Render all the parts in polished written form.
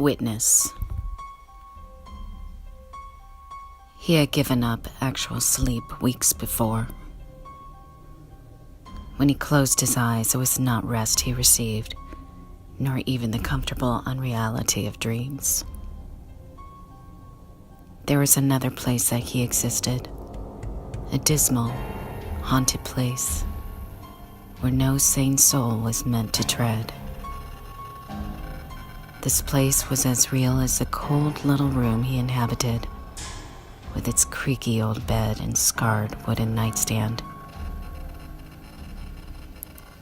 Witness. He had given up actual sleep weeks before. When he closed his eyes, it was not rest he received, nor even the comfortable unreality of dreams. There was another place that he existed, a dismal, haunted place where no sane soul was meant to tread. This place was as real as the cold little room he inhabited, with its creaky old bed and scarred wooden nightstand.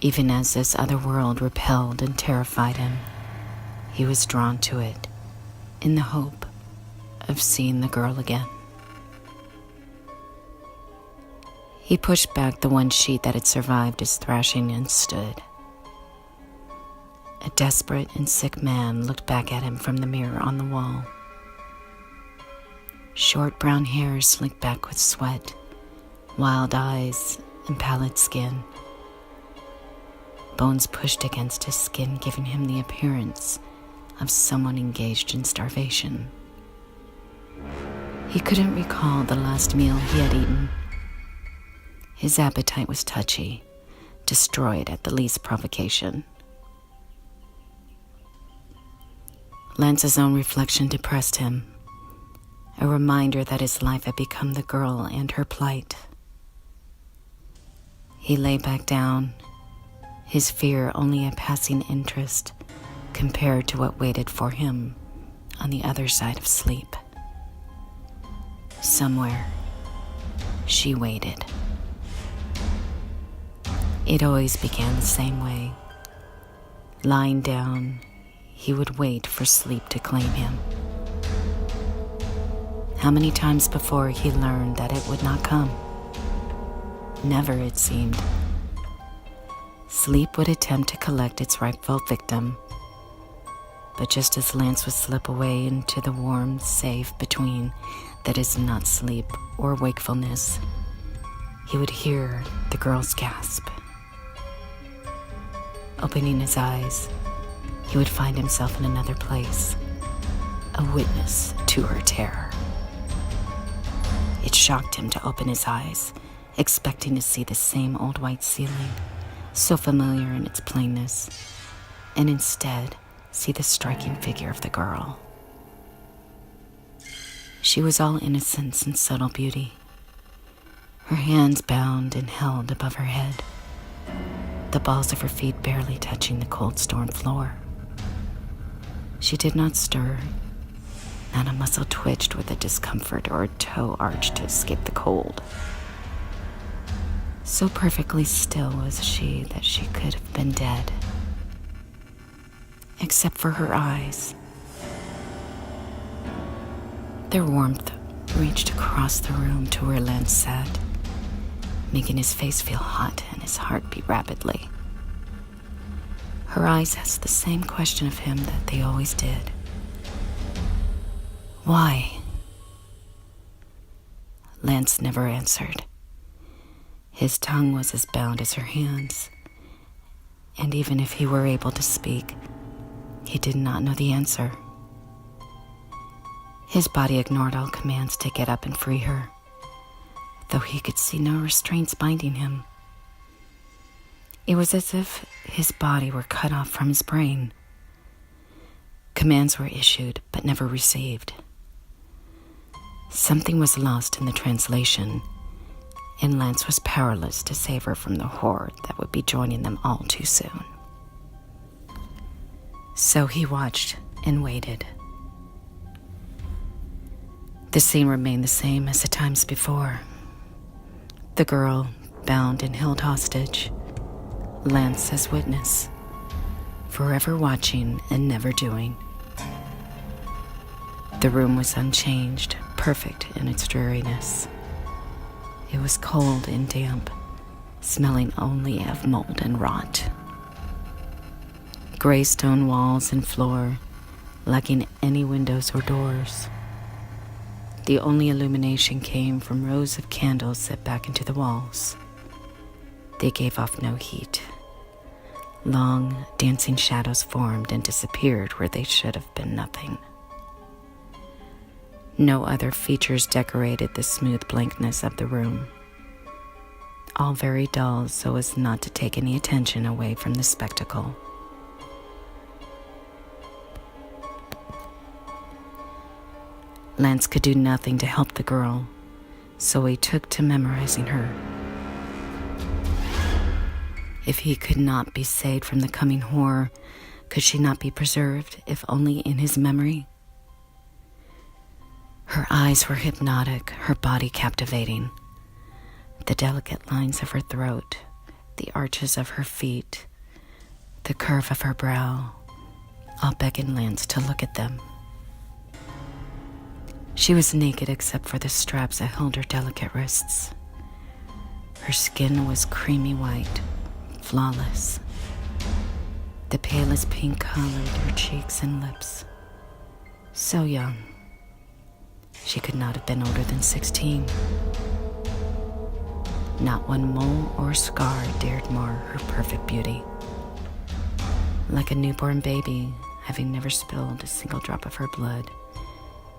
Even as this other world repelled and terrified him, he was drawn to it in the hope of seeing the girl again. He pushed back the one sheet that had survived his thrashing and stood. A desperate and sick man looked back at him from the mirror on the wall. Short brown hair slicked back with sweat, wild eyes, and pallid skin. Bones pushed against his skin, giving him the appearance of someone engaged in starvation. He couldn't recall the last meal he had eaten. His appetite was touchy, destroyed at the least provocation. Lance's own reflection depressed him, a reminder that his life had become the girl and her plight. He lay back down, his fear only a passing interest compared to what waited for him on the other side of sleep. Somewhere, she waited. It always began the same way. Lying down, he would wait for sleep to claim him. How many times before he learned that it would not come? Never, it seemed. Sleep would attempt to collect its rightful victim. But just as Lance would slip away into the warm, safe between that is not sleep or wakefulness, he would hear the girl's gasp. Opening his eyes, he would find himself in another place, a witness to her terror. It shocked him to open his eyes, expecting to see the same old white ceiling, so familiar in its plainness, and instead see the striking figure of the girl. She was all innocence and subtle beauty, her hands bound and held above her head, the balls of her feet barely touching the cold stone floor. She did not stir, not a muscle twitched with a discomfort or a toe arched to escape the cold. So perfectly still was she that she could have been dead, except for her eyes. Their warmth reached across the room to where Lance sat, making his face feel hot and his heart beat rapidly. Her eyes asked the same question of him that they always did. Why? Lance never answered. His tongue was as bound as her hands, and even if he were able to speak, he did not know the answer. His body ignored all commands to get up and free her, though he could see no restraints binding him. It was as if his body were cut off from his brain. Commands were issued, but never received. Something was lost in the translation, and Lance was powerless to save her from the horror that would be joining them all too soon. So he watched and waited. The scene remained the same as the times before. The girl, bound and held hostage, Lance as witness, forever watching and never doing. The room was unchanged, perfect in its dreariness. It was cold and damp, smelling only of mold and rot. Gray stone walls and floor, lacking any windows or doors. The only illumination came from rows of candles set back into the walls. They gave off no heat. Long, dancing shadows formed and disappeared where they should have been nothing. No other features decorated the smooth blankness of the room. All very dull so as not to take any attention away from the spectacle. Lance could do nothing to help the girl, so he took to memorizing her. If he could not be saved from the coming horror, could she not be preserved, if only in his memory? Her eyes were hypnotic, her body captivating. The delicate lines of her throat, the arches of her feet, the curve of her brow, all beckoned Lance to look at them. She was naked except for the straps that held her delicate wrists. Her skin was creamy white, flawless. The palest pink colored her cheeks and lips. So young. She could not have been older than 16. Not one mole or scar dared mar her perfect beauty. Like a newborn baby, having never spilled a single drop of her blood,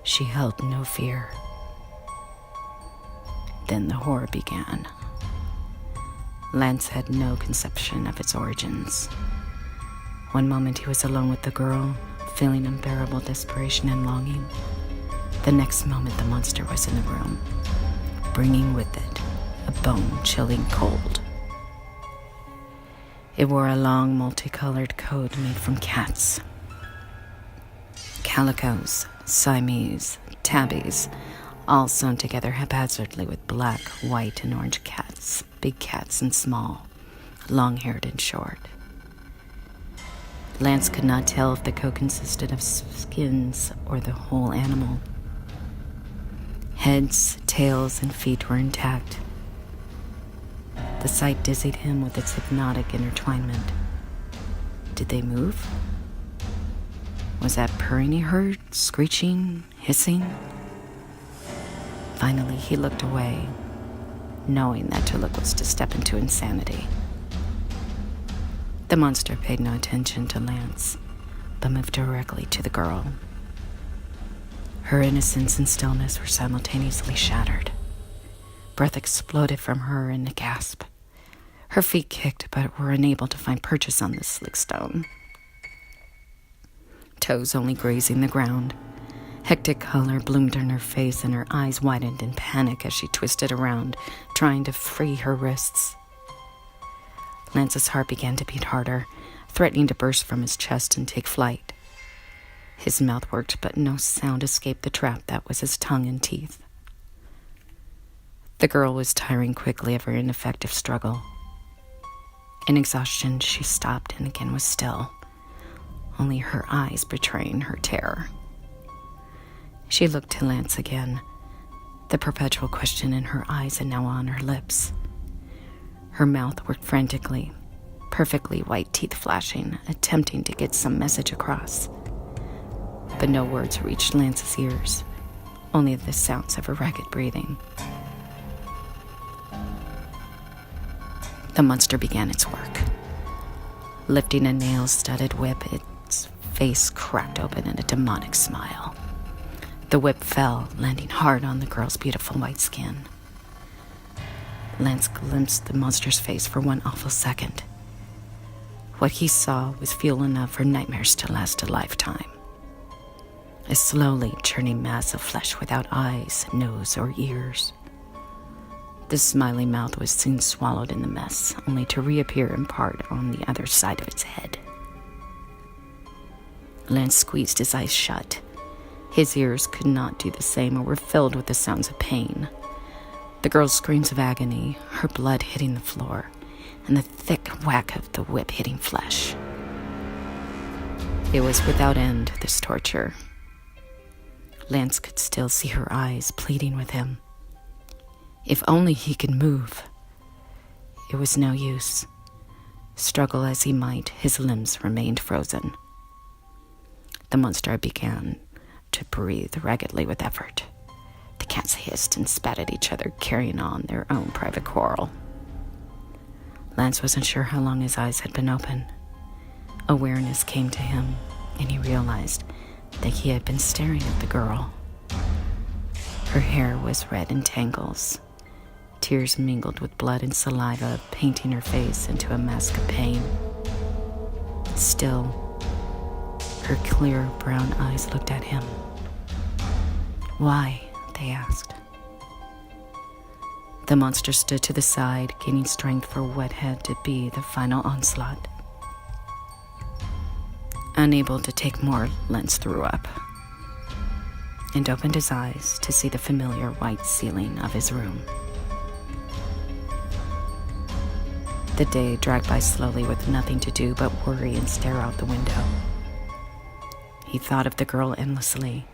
she held no fear. Then the horror began. Lance had no conception of its origins. One moment he was alone with the girl, feeling unbearable desperation and longing. The next moment the monster was in the room, bringing with it a bone-chilling cold. It wore a long, multicolored coat made from cats. Calicos, Siamese, tabbies, all sewn together haphazardly with black, white, and orange cats, big cats and small, long-haired and short. Lance could not tell if the coat consisted of skins or the whole animal. Heads, tails, and feet were intact. The sight dizzied him with its hypnotic intertwinement. Did they move? Was that purring he heard, screeching, hissing? Finally, he looked away, knowing that to look was to step into insanity. The monster paid no attention to Lance, but moved directly to the girl. Her innocence and stillness were simultaneously shattered. Breath exploded from her in a gasp. Her feet kicked, but were unable to find purchase on the slick stone. Toes only grazing the ground. Hectic color bloomed on her face, and her eyes widened in panic as she twisted around, trying to free her wrists. Lance's heart began to beat harder, threatening to burst from his chest and take flight. His mouth worked, but no sound escaped the trap that was his tongue and teeth. The girl was tiring quickly of her ineffective struggle. In exhaustion, she stopped and again was still, only her eyes betraying her terror. She looked to Lance again, the perpetual question in her eyes and now on her lips. Her mouth worked frantically, perfectly white teeth flashing, attempting to get some message across. But no words reached Lance's ears, only the sounds of her ragged breathing. The monster began its work. Lifting a nail-studded whip, its face cracked open in a demonic smile. The whip fell, landing hard on the girl's beautiful white skin. Lance glimpsed the monster's face for one awful second. What he saw was fuel enough for nightmares to last a lifetime. A slowly churning mass of flesh without eyes, nose, or ears. The smiling mouth was soon swallowed in the mess, only to reappear in part on the other side of its head. Lance squeezed his eyes shut. His ears could not do the same or were filled with the sounds of pain. The girl's screams of agony, her blood hitting the floor, and the thick whack of the whip hitting flesh. It was without end, this torture. Lance could still see her eyes pleading with him. If only he could move. It was no use. Struggle as he might, his limbs remained frozen. The monster began to breathe raggedly with effort. The cats hissed and spat at each other, carrying on their own private quarrel. Lance wasn't sure how long his eyes had been open. Awareness came to him, and he realized that he had been staring at the girl. Her hair was red in tangles. Tears mingled with blood and saliva, painting her face into a mask of pain. Still, her clear brown eyes looked at him. "Why?" they asked. The monster stood to the side, gaining strength for what had to be the final onslaught. Unable to take more, Lance threw up and opened his eyes to see the familiar white ceiling of his room. The day dragged by slowly with nothing to do but worry and stare out the window. He thought of the girl endlessly.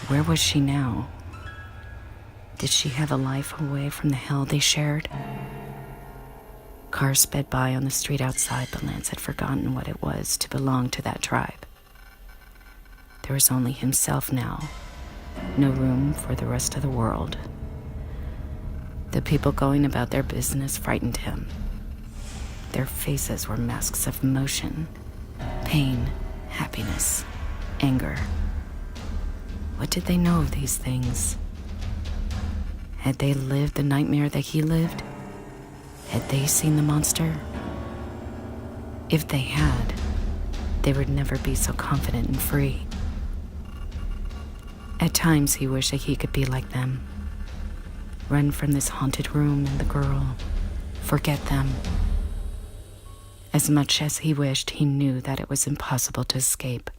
Where was she now? Did she have a life away from the hell they shared? Cars sped by on the street outside, but Lance had forgotten what it was to belong to that tribe. There was only himself now, no room for the rest of the world. The people going about their business frightened him. Their faces were masks of emotion, pain, happiness, anger. What did they know of these things? Had they lived the nightmare that he lived? Had they seen the monster? If they had, they would never be so confident and free. At times he wished that he could be like them. Run from this haunted room and the girl. Forget them. As much as he wished, he knew that it was impossible to escape.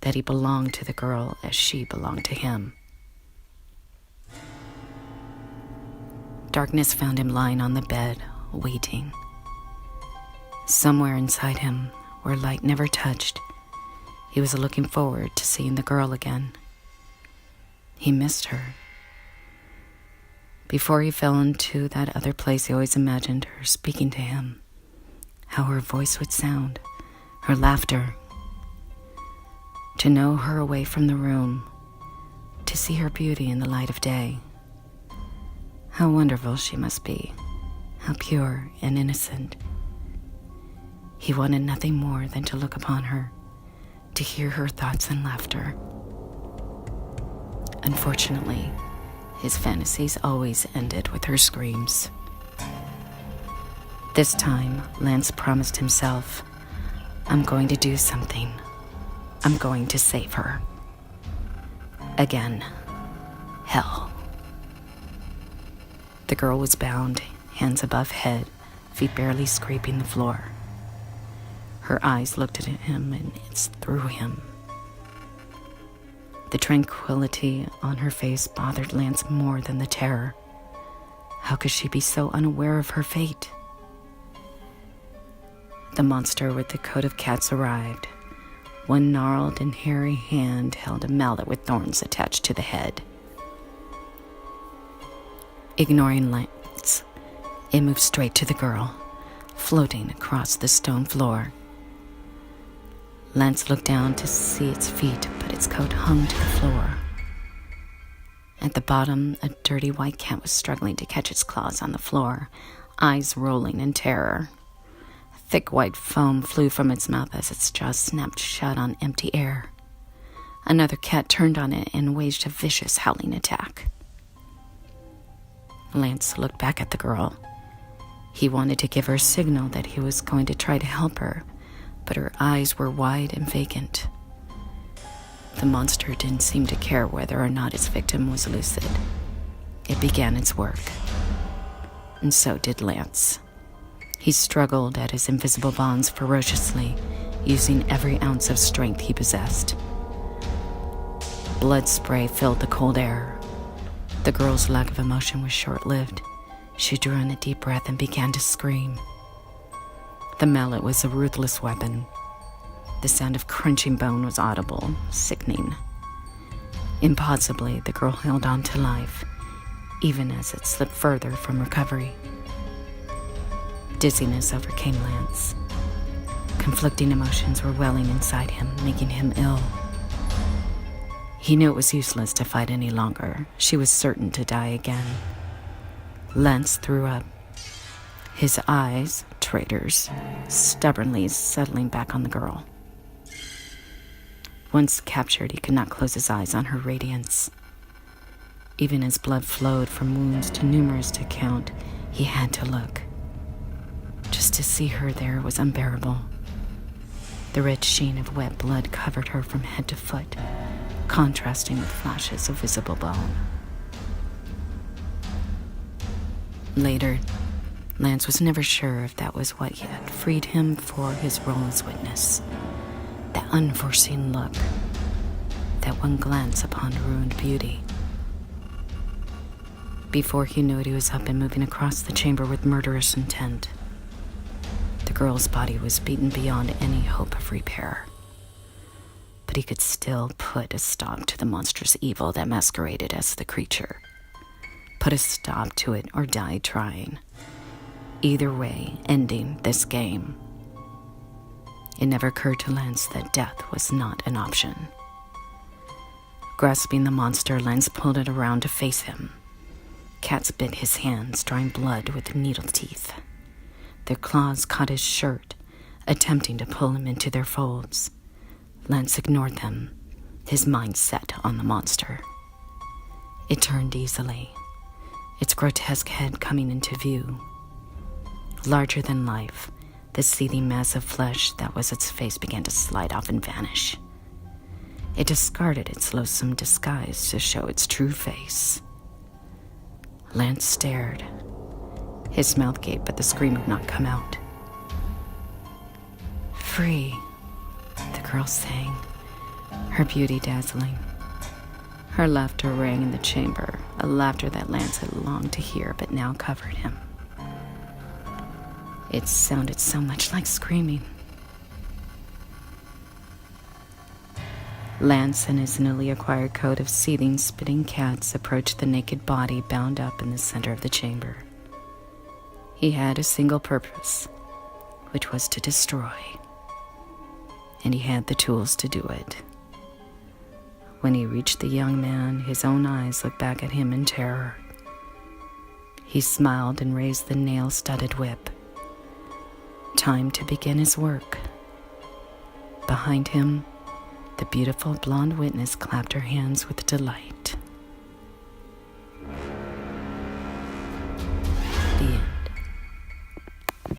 That he belonged to the girl as she belonged to him. Darkness found him lying on the bed, waiting. Somewhere inside him, where light never touched, he was looking forward to seeing the girl again. He missed her. Before he fell into that other place, he always imagined her speaking to him, how her voice would sound, her laughter. To know her away from the room, to see her beauty in the light of day. How wonderful she must be, how pure and innocent. He wanted nothing more than to look upon her, to hear her thoughts and laughter. Unfortunately, his fantasies always ended with her screams. This time, Lance promised himself, "I'm going to do something. I'm going to save her." Again, hell. The girl was bound, hands above head, feet barely scraping the floor. Her eyes looked at him and it's through him. The tranquility on her face bothered Lance more than the terror. How could she be so unaware of her fate? The monster with the coat of cats arrived. One gnarled and hairy hand held a mallet with thorns attached to the head. Ignoring Lance, it moved straight to the girl, floating across the stone floor. Lance looked down to see its feet, but its coat hung to the floor. At the bottom, a dirty white cat was struggling to catch its claws on the floor, eyes rolling in terror. Thick white foam flew from its mouth as its jaws snapped shut on empty air. Another cat turned on it and waged a vicious howling attack. Lance looked back at the girl. He wanted to give her a signal that he was going to try to help her, but her eyes were wide and vacant. The monster didn't seem to care whether or not its victim was lucid. It began its work. And so did Lance. He struggled at his invisible bonds ferociously, using every ounce of strength he possessed. Blood spray filled the cold air. The girl's lack of emotion was short-lived. She drew in a deep breath and began to scream. The mallet was a ruthless weapon. The sound of crunching bone was audible, sickening. Impossibly, the girl held on to life, even as it slipped further from recovery. Dizziness overcame Lance. Conflicting emotions were welling inside him, making him ill. He knew it was useless to fight any longer. She was certain to die again. Lance threw up. his eyes, traitors, stubbornly settling back on the girl. Once captured, he could not close his eyes on her radiance. Even as blood flowed from wounds too numerous to count, he had to look. Just to see her there was unbearable. The red sheen of wet blood covered her from head to foot, contrasting with flashes of visible bone. Later, Lance was never sure if that was what had freed him for his role as witness. That unforeseen look, that one glance upon ruined beauty. Before he knew it, he was up and moving across the chamber with murderous intent. The girl's body was beaten beyond any hope of repair. But he could still put a stop to the monstrous evil that masqueraded as the creature. Put a stop to it or die trying. Either way, ending this game. It never occurred to Lance that death was not an option. Grasping the monster, Lance pulled it around to face him. Cats bit his hands, drawing blood with needle teeth. Their claws caught his shirt, attempting to pull him into their folds. Lance ignored them, his mind set on the monster. It turned easily, its grotesque head coming into view. Larger than life, the seething mass of flesh that was its face began to slide off and vanish. It discarded its loathsome disguise to show its true face. Lance stared. His mouth gaped, but the scream would not come out. "Free," the girl sang, her beauty dazzling. Her laughter rang in the chamber, a laughter that Lance had longed to hear but now covered him. It sounded so much like screaming. Lance and his newly acquired coat of seething, spitting cats approached the naked body bound up in the center of the chamber. He had a single purpose, which was to destroy. And he had the tools to do it. When he reached the young man, his own eyes looked back at him in terror. He smiled and raised the nail-studded whip. Time to begin his work. Behind him, the beautiful blonde witness clapped her hands with delight.